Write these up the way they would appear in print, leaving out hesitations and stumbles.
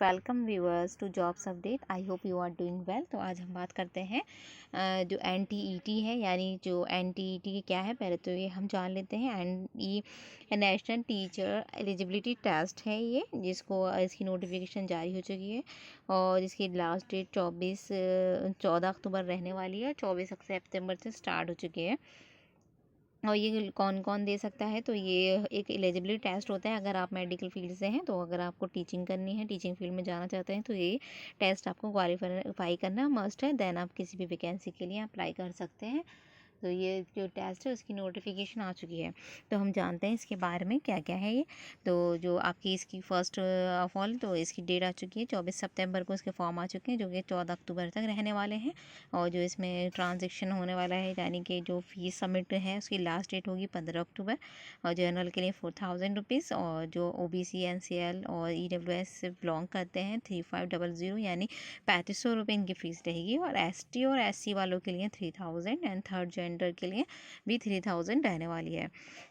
Welcome viewers to jobs update. I hope you are doing well. तो आज हम बात करते हैं जो NTET है, यानी जो NTET क्या है पहले तो ये हम जान लेते हैं। नेशनल टीचर एलिजिबिलिटी टेस्ट है ये, जिसको इसकी नोटिफिकेशन जारी हो चुकी है और इसकी लास्ट डेट 14 अक्टूबर रहने वाली है। 24 सितंबर से स्टार्ट हो चुकी है। और ये कौन कौन दे सकता है, तो ये एक एलिजिबिलिटी टेस्ट होता है। अगर आप मेडिकल फील्ड से हैं, तो अगर आपको टीचिंग करनी है, टीचिंग फील्ड में जाना चाहते हैं, तो ये टेस्ट आपको क्वालिफाई करना मस्ट है। देन आप किसी भी वैकेंसी के लिए अप्लाई कर सकते हैं। तो ये जो टेस्ट है उसकी नोटिफिकेशन आ चुकी है। तो हम जानते हैं इसके बारे में क्या क्या है ये। तो जो आपकी इसकी फर्स्ट ऑफ ऑल तो इसकी डेट आ चुकी है 24 सितंबर को इसके फॉर्म आ चुके हैं, जो कि 14 अक्टूबर तक रहने वाले हैं। और जो इसमें ट्रांजेक्शन होने वाला है, यानी कि जो फीस सबमिट है उसकी लास्ट डेट होगी 15 अक्टूबर। और जनरल के लिए 4000 रुपीज़, और जो OBC NCL और EWS से बिलोंग करते हैं 3500, यानी 3500 रुपये इनकी फ़ीस रहेगी। और ST और SC वालों के लिए 3000 एंड थर्ड जेंडर के लिए भी 3000 रहने वाली है।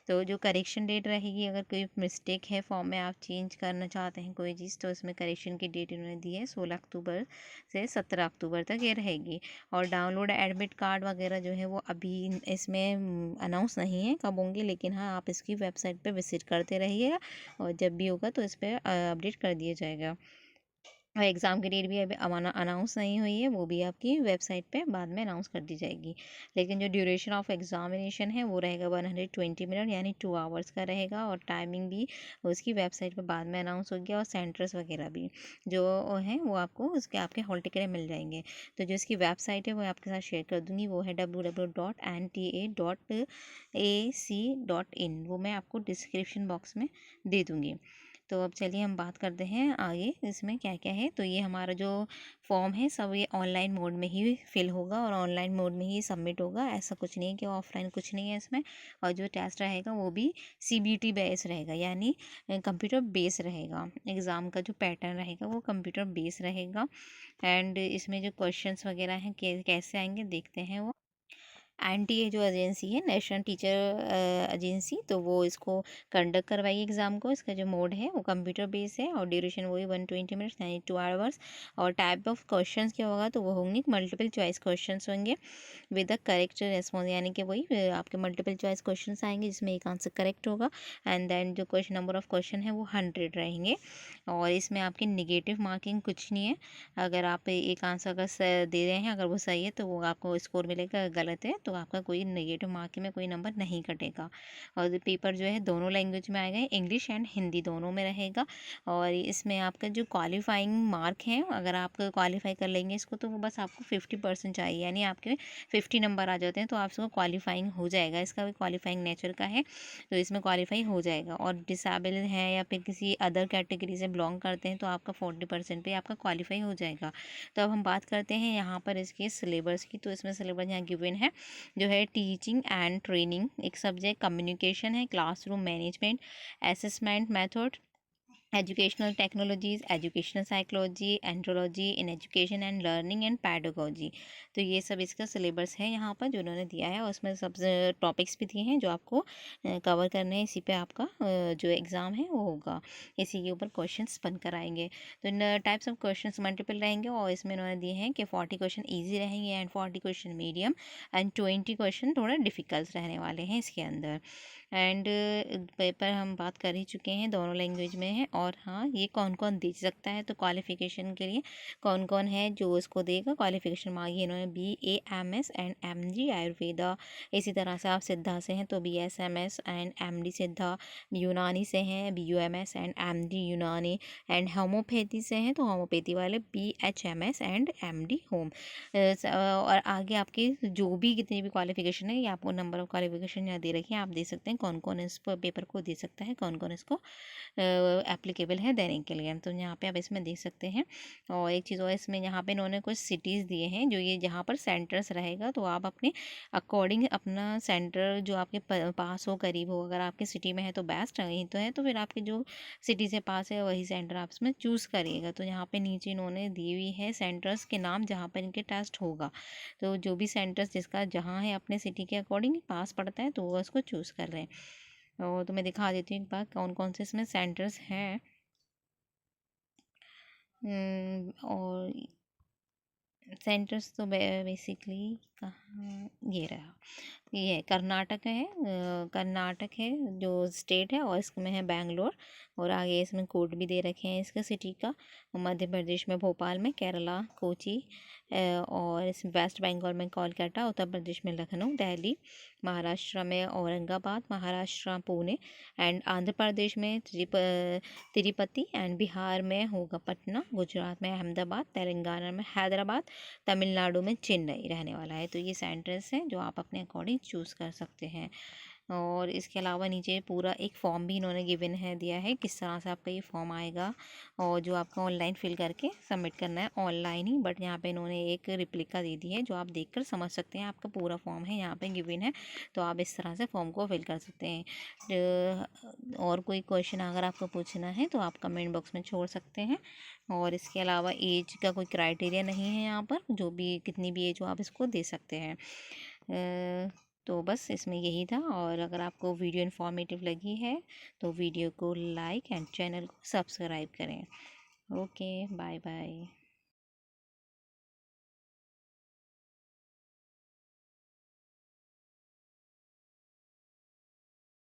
तो जो करेक्शन डेट रहेगी, अगर कोई मिस्टेक है फॉर्म में, आप चेंज करना चाहते हैं कोई चीज़, तो इसमें करेक्शन की डेट इन्होंने दी है 16 अक्टूबर से 17 अक्टूबर तक ये रहेगी। और डाउनलोड एडमिट कार्ड वगैरह जो है वो अभी इसमें अनाउंस नहीं है कब होंगे, लेकिन हाँ आप इसकी वेबसाइट पे विजिट करते रहिएगा और जब भी होगा तो इस पर अपडेट कर दिया जाएगा। और एग्ज़ाम की डेट भी अभी अनाउंस नहीं हुई है, वो भी आपकी वेबसाइट पे बाद में अनाउंस कर दी जाएगी। लेकिन जो ड्यूरेशन ऑफ एग्जामिनेशन है वो रहेगा 120 मिनट, यानी 2 आवर्स का रहेगा। और टाइमिंग भी उसकी वेबसाइट पे बाद में अनाउंस हो गया। और सेंटर्स वगैरह भी जो हैं वो आपको उसके आपके हॉल टिकट मिल जाएंगे। तो जो इसकी वेबसाइट है वो आपके साथ शेयर कर दूँगी, वो है www.nta.ac.in। वो मैं आपको डिस्क्रिप्शन बॉक्स में दे दूँगी। तो अब चलिए हम बात करते हैं आगे इसमें क्या क्या है। तो ये हमारा जो फॉर्म है सब ये ऑनलाइन मोड में ही फिल होगा और ऑनलाइन मोड में ही सबमिट होगा। ऐसा कुछ नहीं है कि ऑफलाइन कुछ नहीं है इसमें। और जो टेस्ट रहेगा वो भी CBT बेस रहेगा, यानी कंप्यूटर बेस रहेगा। एग्ज़ाम का जो पैटर्न रहेगा वो कंप्यूटर बेस रहेगा। एंड इसमें जो क्वेश्चंस वगैरह हैं कैसे आएंगे देखते हैं। वो NTA जो एजेंसी है, नेशनल टीचर एजेंसी, तो वो इसको कंडक्ट करवाई एग्ज़ाम को। इसका जो मोड है वो कंप्यूटर बेस है और ड्यूरेशन वही 120 मिनट्स यानी 2 आवर्स। और टाइप ऑफ क्वेश्चंस क्या होगा, तो वो होंगे मल्टीपल चॉइस क्वेश्चंस होंगे विद द करेक्ट रेस्पॉन्स, यानी कि वही आपके मल्टीपल चॉइस क्वेश्चंस आएंगे जिसमें एक आंसर करेक्ट होगा। एंड देन जो क्वेश्चन नंबर ऑफ क्वेश्चन है वो 100 रहेंगे। और इसमें आपकी निगेटिव मार्किंग कुछ नहीं है। अगर आप एक आंसर अगर दे रहे हैं, अगर वो सही है तो वो आपको स्कोर मिलेगा, गलत है तो आपका कोई नेगेटिव मार्किंग में कोई नंबर नहीं कटेगा। और पेपर जो है दोनों लैंग्वेज में आएगा, इंग्लिश एंड हिंदी दोनों में रहेगा। और इसमें आपका जो क्वालिफाइंग मार्क है, अगर आप क्वालिफाई कर लेंगे इसको, तो वो बस आपको 50% चाहिए, यानी आपके 50 नंबर आ जाते हैं तो आपको क्वालिफाइंग हो जाएगा। इसका भी क्वालिफाइंग नेचर का है, तो इसमें क्वालिफाई हो जाएगा। और डिसेबल है या फिर किसी अदर कैटेगरी से बिलोंग करते हैं तो आपका 40% पे आपका क्वालिफाई हो जाएगा। तो अब हम बात करते हैं यहाँ पर इसके सिलेबस की। तो इसमें सिलेबस यहाँ गिवन है, जो है टीचिंग एंड ट्रेनिंग, एक सब्जेक्ट कम्युनिकेशन है, classroom management, assessment method, educational technologies, educational psychology, andrology in education and learning and pedagogy. तो ये सब इसका सिलेबस है यहाँ पर जो उन्होंने दिया है। और उसमें सब टॉपिक्स भी दिए हैं जो आपको कवर करने हैं। इसी पे आपका जो एग्ज़ाम है वो होगा, इसी के ऊपर क्वेश्चंस बनकर आएंगे। तो इन टाइप्स ऑफ क्वेश्चंस मल्टीपल रहेंगे और इसमें उन्होंने दिए हैं कि 40 क्वेश्चन ईजी रहेंगे and 40 question medium and 20 question थोड़ा डिफ़िकल्ट रहने वाले हैं इसके अंदर। एंड पेपर हम बात कर ही चुके हैं, दोनों लैंग्वेज में है। और हाँ, ये कौन कौन दे सकता है, तो क्वालिफिकेशन के लिए कौन कौन है जो इसको देगा। क्वालिफिकेशन मांगी इन्होंने BA MS and MG Ayurveda. इसी तरह से आप सिद्धा से हैं तो BSMS एंड MD सिद्धा, यूनानी से हैं BUMS एंड MD यूनानी, एंड होम्योपैथी से हैं तो होम्योपैथी वाले BHMS एंड MD होम। और आगे आपके जो भी कितनी भी क्वालिफिकेशन है, ये आपको नंबर ऑफ क्वालिफिकेशन यहाँ दे रखी है। आप दे सकते हैं कौन कौन इस पेपर को दे सकता है, कौन कौन इसको एप्लीकेबल है देने के लिए। तो यहाँ पे आप इसमें देख सकते हैं। और एक चीज़ और, इसमें यहाँ पे इन्होंने कुछ सिटीज़ दिए हैं जो ये जहाँ पर सेंटर्स रहेगा, तो आप अपने अकॉर्डिंग अपना सेंटर जो आपके पास हो, करीब हो, अगर आपके सिटी में है तो बेस्ट, नहीं तो है तो फिर आपके जो सिटी से पास है वही सेंटर आप इसमें चूज़ करिएगा। तो यहाँ पे नीचे इन्होंने दी हुई है सेंटर्स के नाम जहाँ पर इनके टेस्ट होगा। तो जो भी सेंटर्स जिसका जहाँ है अपने सिटी के अकॉर्डिंग पास पड़ता है तो वो उसको चूज़ कर लें। और तो मैं दिखा देती हूँ एक बार कौन कौन से इसमें सेंटर्स हैं। और सेंटर्स तो बेसिकली कहाँ, ये रहा, ये कर्नाटक है, कर्नाटक है जो स्टेट है, और इसमें है बैंगलोर, और आगे इसमें कोड भी दे रखे हैं इसका सिटी का। मध्य प्रदेश में भोपाल में, केरला कोची, और इस वेस्ट बंगाल में कोलकाता, उत्तर प्रदेश में लखनऊ, दिल्ली, महाराष्ट्र में औरंगाबाद, महाराष्ट्र पुणे, एंड आंध्र प्रदेश में तिरुपति, एंड बिहार में होगा पटना, गुजरात में अहमदाबाद, तेलंगाना में हैदराबाद, तमिलनाडु में चेन्नई रहने वाला है। तो ये सेंटर्स हैं जो आप अपने अकॉर्डिंग चूज़ कर सकते हैं। और इसके अलावा नीचे पूरा एक फॉर्म भी इन्होंने गिवन है, दिया है किस तरह से आपका ये फॉर्म आएगा, और जो आपको ऑनलाइन फिल करके सबमिट करना है, ऑनलाइन ही, बट यहाँ पे इन्होंने एक रिप्लिका दे दी है जो आप देखकर समझ सकते हैं। आपका पूरा फॉर्म है यहाँ पे गिवन है, तो आप इस तरह से फॉर्म को फिल कर सकते हैं। और कोई क्वेश्चन अगर आपको पूछना है तो आप कमेंट बॉक्स में छोड़ सकते हैं। और इसके अलावा एज का कोई क्राइटेरिया नहीं है यहाँ पर, जो भी कितनी भी एज हो आप इसको दे सकते हैं। तो बस इसमें यही था। और अगर आपको वीडियो इन्फॉर्मेटिव लगी है तो वीडियो को लाइक एंड चैनल को सब्सक्राइब करें। Okay, bye bye.